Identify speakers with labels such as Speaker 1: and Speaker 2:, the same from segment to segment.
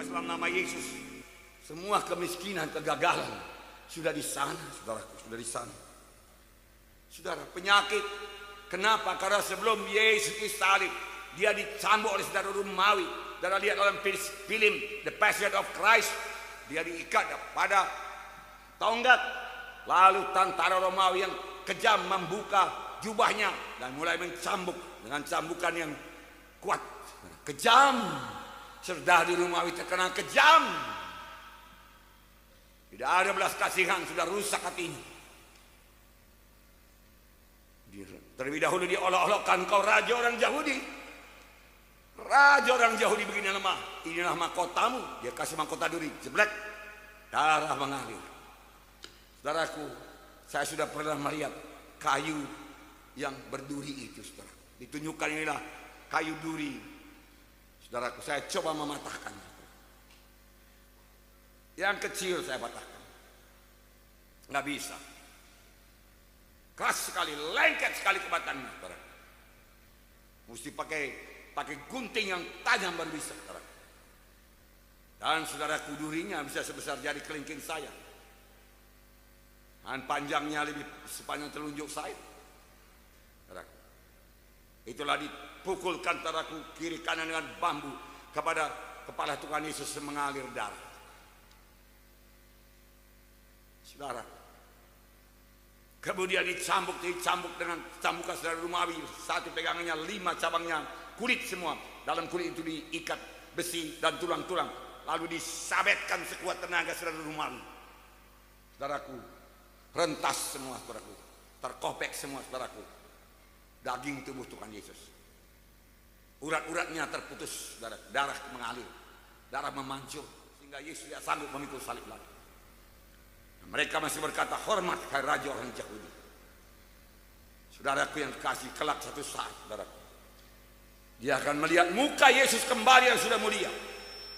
Speaker 1: kasih dalam nama Yesus. Semua kemiskinan, kegagalan sudah di sana, saudaraku, sudah di sana. Saudara, penyakit, kenapa? Karena sebelum Yesus disalib, dia dicambuk oleh saudara Romawi. Saudara lihat dalam film The Passion of Christ, dia diikat pada tonggak. Lalu tentara Romawi yang kejam membuka jubahnya dan mulai mencambuk dengan cambukan yang kuat. Kejam. Serdadu Romawi terkenal kejam. Tidak ada belas kasihan, sudah rusak hatinya. Terlebih dahulu diolok-olokkan, kau raja orang Yahudi. Raja orang Yahudi begini lemah. Inilah mahkotamu. Dia kasih mahkota duri, jeblek, darah mengalir. Saudaraku, saya sudah pernah melihat kayu yang berduri itu, saudara. Ditunjukkan inilah kayu duri. Saudaraku, saya coba mematahkannya. Yang kecil saya patahkan. Nggak bisa. Keras sekali, lengket sekali kebatannya, saudara. Mesti pakai gunting yang tajam baru bisa, saudara. Dan saudaraku, durinya bisa sebesar jari kelingking saya. Dan panjangnya lebih sepanjang telunjuk saya. Saudaraku. Itulah dipukulkan saudaraku kiri kanan dengan bambu kepada kepala Tuhan Yesus mengalir darah. Saudara, kemudian dicambuk dengan cambukan saudara Romawi. Satu pegangannya 5 cabangnya kulit semua. Dalam kulit itu diikat besi dan tulang-tulang. Lalu disabetkan sekuat tenaga saudara Romawi. Saudaraku, rentas semua saudaraku. Terkopek semua saudaraku. Daging tubuh Tuhan Yesus. Urat-uratnya terputus, darah mengalir. Darah memancur. Sehingga Yesus tidak sanggup memikul salib lagi. Mereka masih berkata, hormat hai raja orang Yahudi. Saudaraku yang kasih, kelak satu saat, saudaraku, dia akan melihat muka Yesus kembali yang sudah mulia.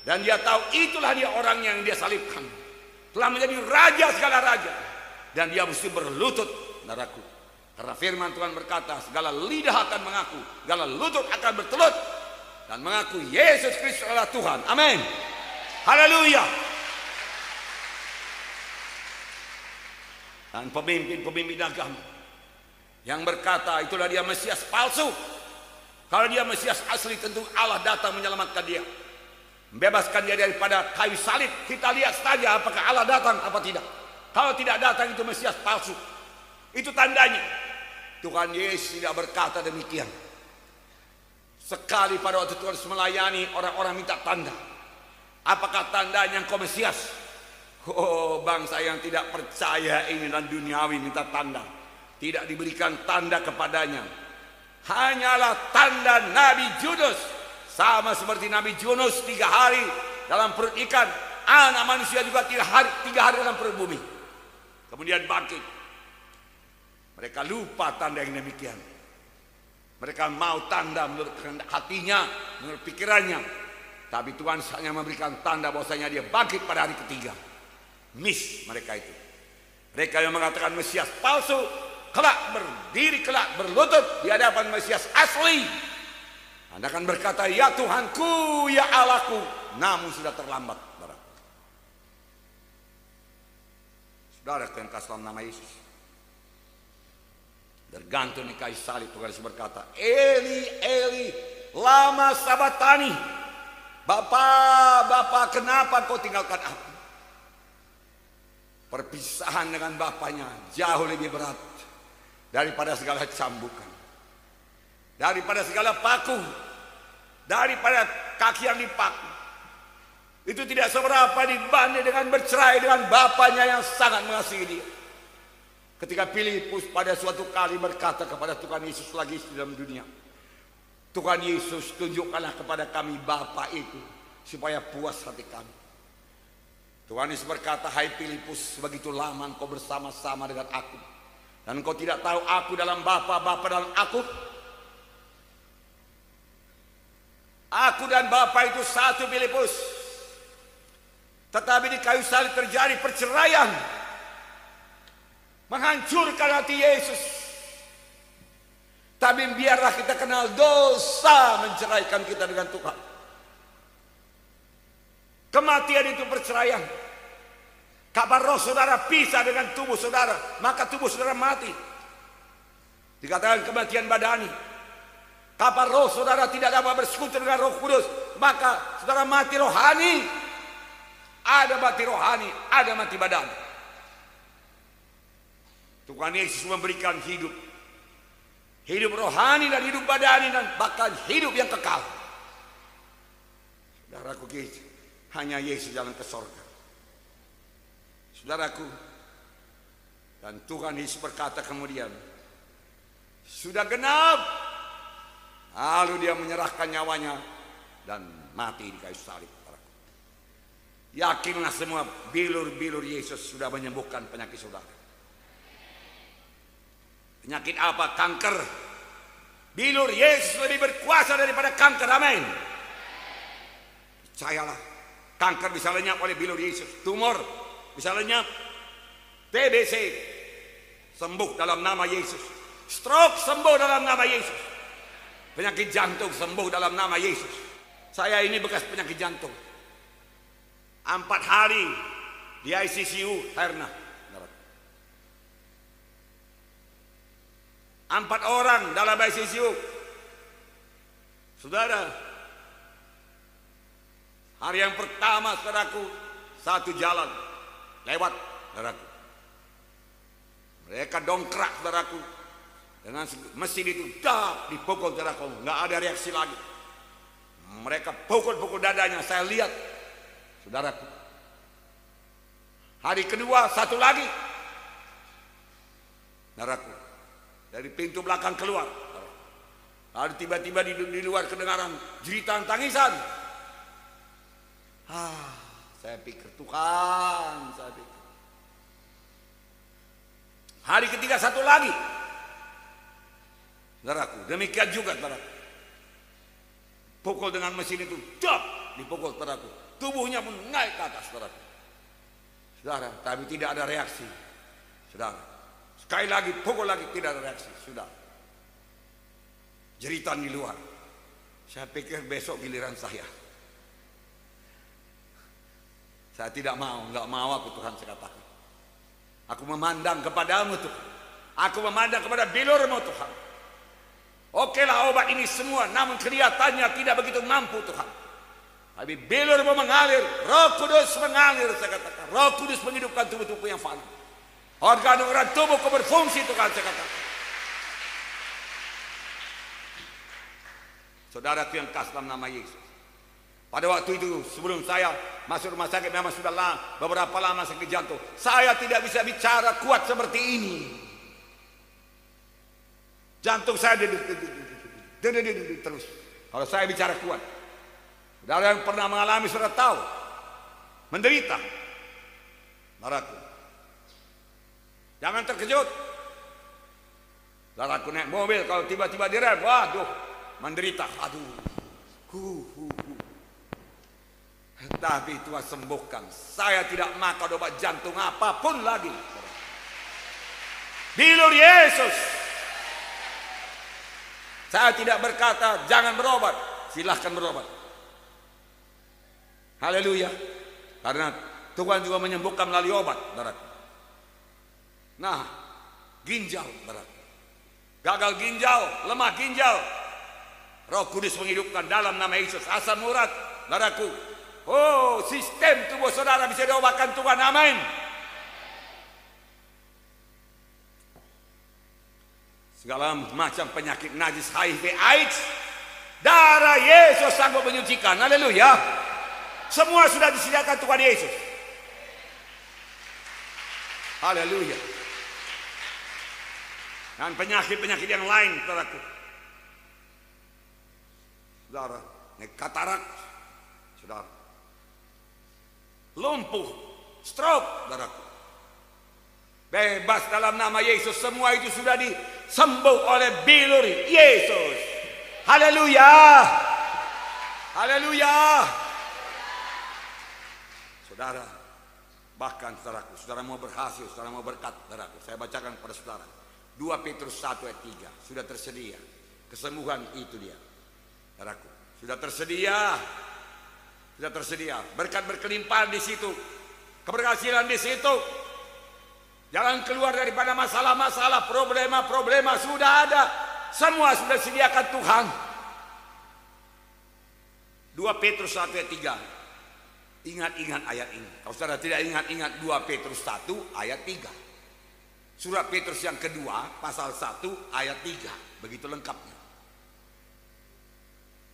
Speaker 1: Dan dia tahu itulah dia orang yang dia salibkan. Telah menjadi raja segala raja. Dan dia mesti berlutut, saudaraku. Karena firman Tuhan berkata, segala lidah akan mengaku, segala lutut akan bertelut dan mengaku Yesus Kristus adalah Tuhan. Amin. Haleluya. Dan pemimpin-pemimpin agama yang berkata itulah dia Mesias palsu. Kalau dia Mesias asli, tentu Allah datang menyelamatkan dia, membebaskan dia daripada kayu salib. Kita lihat saja apakah Allah datang apa tidak. Kalau tidak datang, itu Mesias palsu. Itu tandanya. Tuhan Yesus tidak berkata demikian. Sekali pada waktu Tuhan melayani, orang-orang minta tanda. Apakah tandanya engkau Mesias? Oh, bangsa yang tidak percaya ini dan duniawi minta tanda. Tidak diberikan tanda kepadanya. Hanyalah tanda Nabi Yunus. Sama seperti Nabi Yunus 3 hari dalam perut ikan, anak manusia juga 3 hari dalam perut bumi. Kemudian bangkit. Mereka lupa tanda yang demikian. Mereka mau tanda menurut hatinya, menurut pikirannya. Tapi Tuhan hanya memberikan tanda bahwasanya dia bangkit pada hari ketiga. Miss mereka itu. Mereka yang mengatakan Mesias palsu, kelak berdiri, kelak berlutut di hadapan Mesias asli. Anda akan berkata, ya Tuhanku, ya Allahku. Namun sudah terlambat. Saudara yang kasih dalam nama Yesus. Bergantung di kayu salib, Tuhan Yesus berkata, Eli, Eli, lama sabatani. Bapa, kenapa kau tinggalkan aku? Perpisahan dengan bapaknya jauh lebih berat daripada segala cambukan, daripada segala paku, daripada kaki yang dipaku. Itu tidak seberapa dibanding dengan bercerai dengan bapaknya yang sangat mengasihi dia. Ketika Filipus pada suatu kali berkata kepada Tuhan Yesus lagi di dalam dunia, Tuhan Yesus, tunjukkanlah kepada kami Bapa itu supaya puas hati kami. Tuhan Yesus berkata, hai Filipus, begitu lama engkau bersama-sama dengan aku, dan engkau tidak tahu aku dalam Bapa, Bapa dalam aku. Aku dan Bapa itu satu, Filipus. Tetapi di kayu salib terjadi perceraian, menghancurkan hati Yesus. Tapi biarlah kita kenal, 'Karena dosa menceraikan kita dengan Tuhan. Kematian itu perceraian. Kapan roh saudara pisah dengan tubuh saudara, maka tubuh saudara mati. Dikatakan kematian badani. Kapan roh saudara tidak dapat bersekutu dengan Roh Kudus, maka saudara mati rohani. Ada mati rohani, ada mati badani. Tuhan Yesus memberikan hidup. Hidup rohani dan hidup badani dan bahkan hidup yang kekal. Saudaraku, hanya Yesus jalan ke sorga. Saudaraku, dan Tuhan Yesus berkata kemudian, sudah genap. Lalu dia menyerahkan nyawanya dan mati di kayu salib. Yakinlah semua, bilur-bilur Yesus sudah menyembuhkan penyakit saudara. Penyakit apa? Kanker. Bilur Yesus lebih berkuasa daripada kanker. Amin. Percayalah, kanker bisa lenyap oleh bilur Yesus. Tumor bisa lenyap. TBC sembuh dalam nama Yesus. Stroke sembuh dalam nama Yesus. Penyakit jantung sembuh dalam nama Yesus. Saya ini bekas penyakit jantung. 4 hari di ICU Herna. 4 orang dalam ICU. Saudara, hari yang pertama saudaraku, satu jalan lewat saudaraku. Mereka dongkrak saudaraku dengan mesin itu, dipukul saudaraku, nggak ada reaksi lagi. Mereka pukul-pukul dadanya, saya lihat saudaraku. Hari kedua satu lagi saudaraku, dari pintu belakang keluar. Lalu tiba-tiba di luar kedengaran jeritan tangisan. Saya pikir Tuhan, saya pikir. Hari ketiga satu lagi. Saudaraku, demikian juga saudaraku. Pukul dengan mesin itu, dipukul saudaraku. Tubuhnya pun naik ke atas saudaraku. Saudara, tapi tidak ada reaksi. Saudara, sekali lagi pukul lagi, tidak ada reaksi. Sudah. Jeritan di luar. Saya pikir besok giliran saya. Saya tidak mau, nggak mau aku Tuhan, saya katakan. Aku memandang kepadamu Tuhan. Aku memandang kepada bilurmu Tuhan. Okelah obat ini semua, namun kelihatannya tidak begitu mampu Tuhan. Tapi bilurmu mengalir, Roh Kudus mengalir, saya katakan. Roh Kudus menghidupkan tubuh-tubuh yang fana. Organ-organ tubuhku berfungsi Tuhan, saya katakan. Saudaraku yang kasih dalam nama Yesus. Pada waktu itu sebelum saya masuk rumah sakit memang sudah beberapa lama sakit jantung. Saya tidak bisa bicara kuat seperti ini. Jantung saya terus. Kalau saya bicara kuat. Saudara yang pernah mengalami sudah tahu. Menderita. Saudaraku. Jangan terkejut. Saudaraku naik mobil kalau tiba-tiba direm, waduh, menderita. Aduh. Tapi Tuhan sembuhkan. Saya tidak makan obat jantung apapun lagi. Bilur Yesus. Saya tidak berkata jangan berobat. Silahkan berobat. Haleluya. Karena Tuhan juga menyembuhkan melalui obat. Barat. Nah, ginjal. Barat. Gagal ginjal, lemah ginjal. Roh Kudus menghidupkan dalam nama Yesus. Asam urat. Baratku. Oh, sistem tubuh saudara bisa diobatkan Tuhan. Amin. Segala macam penyakit najis, HIV, AIDS, darah Yesus sanggup menyucikan. Haleluya. Semua sudah disediakan Tuhan Yesus. Haleluya. Dan penyakit-penyakit yang lain, saudaraku. Saudara, katarak, saudara. Lumpuh, stroke, saudaraku. Bebas dalam nama Yesus. Semua itu sudah disembuh oleh bilur Yesus. Haleluya. Haleluya. Saudara, bahkan saudaraku, saudara mau berhasil, saudara mau berkat, saudaraku. Saya bacakan kepada saudara. 2 Petrus 1 ayat 3. Sudah tersedia. Kesembuhan itu dia. Saudaraku, sudah tersedia. Sudah tersedia. Berkat berkelimpahan di situ. Keberhasilan di situ. Jangan keluar daripada masalah-masalah, problema-problema sudah ada. Semua sudah disediakan Tuhan. 2 Petrus 1 ayat 3. Ingat-ingat ayat ini. Kalau saudara tidak ingat-ingat 2 Petrus 1 ayat 3. Surat Petrus yang kedua pasal 1 ayat 3. Begitu lengkapnya.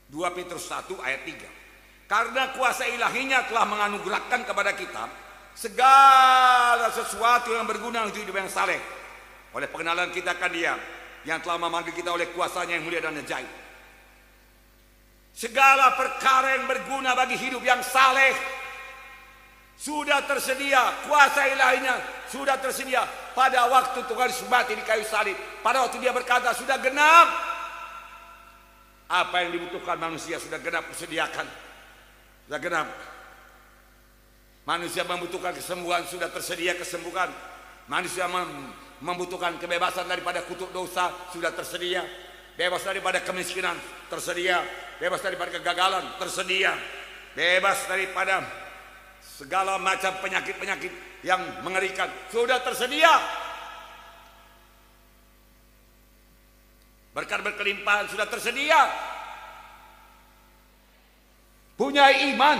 Speaker 1: 2 Petrus 1 ayat 3. Karena kuasa ilahinya telah menganugerahkan kepada kita segala sesuatu yang berguna untuk hidup yang saleh. Oleh pengenalan kita akan Dia yang telah memanggil kita oleh kuasanya yang mulia dan ajaib. Segala perkara yang berguna bagi hidup yang saleh sudah tersedia. Kuasa ilahinya sudah tersedia pada waktu Tuhan Yesus mati di kayu salib. Pada waktu Dia berkata sudah genap. Apa yang dibutuhkan manusia sudah genap disediakan. Sudah genap. Manusia membutuhkan kesembuhan, sudah tersedia kesembuhan. Manusia membutuhkan kebebasan daripada kutuk dosa, sudah tersedia. Bebas daripada kemiskinan, tersedia. Bebas daripada kegagalan, tersedia. Bebas daripada segala macam penyakit-penyakit yang mengerikan, sudah tersedia. Berkat berkelimpahan sudah tersedia. Punya iman.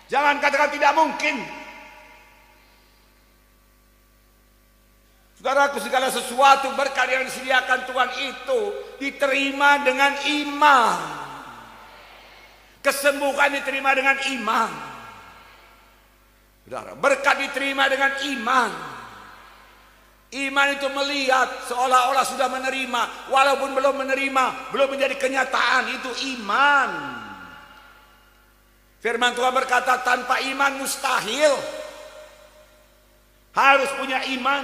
Speaker 1: Jangan katakan tidak mungkin. Saudaraku, segala sesuatu berkat yang disediakan Tuhan itu diterima dengan iman. Kesembuhan diterima dengan iman. Saudara, berkat diterima dengan iman. Iman itu melihat seolah-olah sudah menerima, walaupun belum menerima, belum menjadi kenyataan. Itu iman. Firman Tuhan berkata tanpa iman mustahil. Harus punya iman.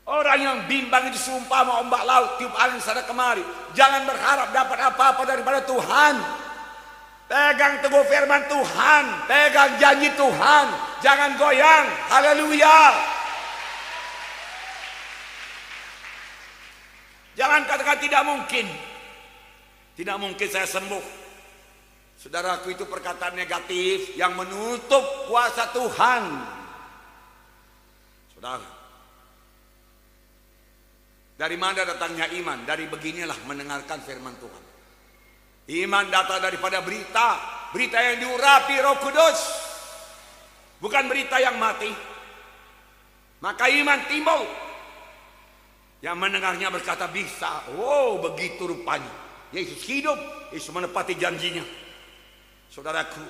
Speaker 1: Orang yang bimbang itu seumpama ombak laut tiup angin sana kemari. Jangan berharap dapat apa-apa daripada Tuhan. Pegang teguh firman Tuhan, pegang janji Tuhan, jangan goyang. Haleluya. Jangan katakan tidak mungkin. Tidak mungkin saya sembuh. Saudaraku, itu perkataan negatif yang menutup kuasa Tuhan. Saudara, dari mana datangnya iman? Dari beginilah mendengarkan firman Tuhan. Iman datang daripada berita, berita yang diurapi Roh Kudus, bukan berita yang mati. Maka iman timbul. Yang mendengarnya berkata bisa. Oh, begitu rupanya. Yesus hidup, Yesus menepati janjinya. Saudaraku,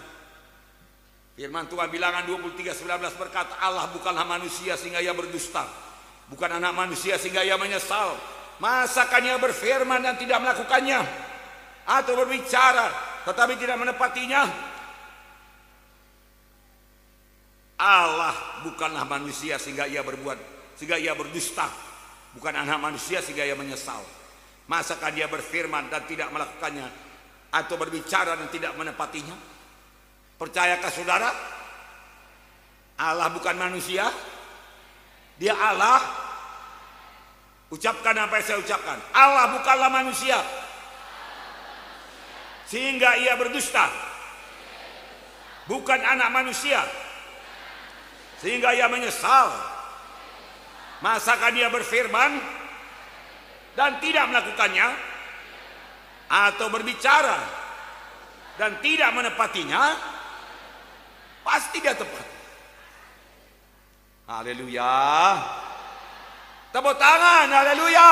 Speaker 1: firman Tuhan bilangan 23:19 berkata Allah bukanlah manusia sehingga ia berdusta, bukan anak manusia sehingga ia menyesal. Masakan ia berfirman dan tidak melakukannya, atau berbicara tetapi tidak menepatinya? Allah bukanlah manusia sehingga ia berdusta, bukan anak manusia sehingga ia menyesal. Masakan dia berfirman dan tidak melakukannya, atau berbicara dan tidak menepatinya? Percayakah saudara? Allah bukan manusia, Dia Allah. Ucapkan apa yang saya ucapkan. Allah bukanlah manusia sehingga ia berdusta, bukan anak manusia sehingga ia menyesal. Masakan dia berfirman dan tidak melakukannya, atau berbicara dan tidak menepatinya? Pasti dia tepat. Haleluya. Tepuk tangan, haleluya.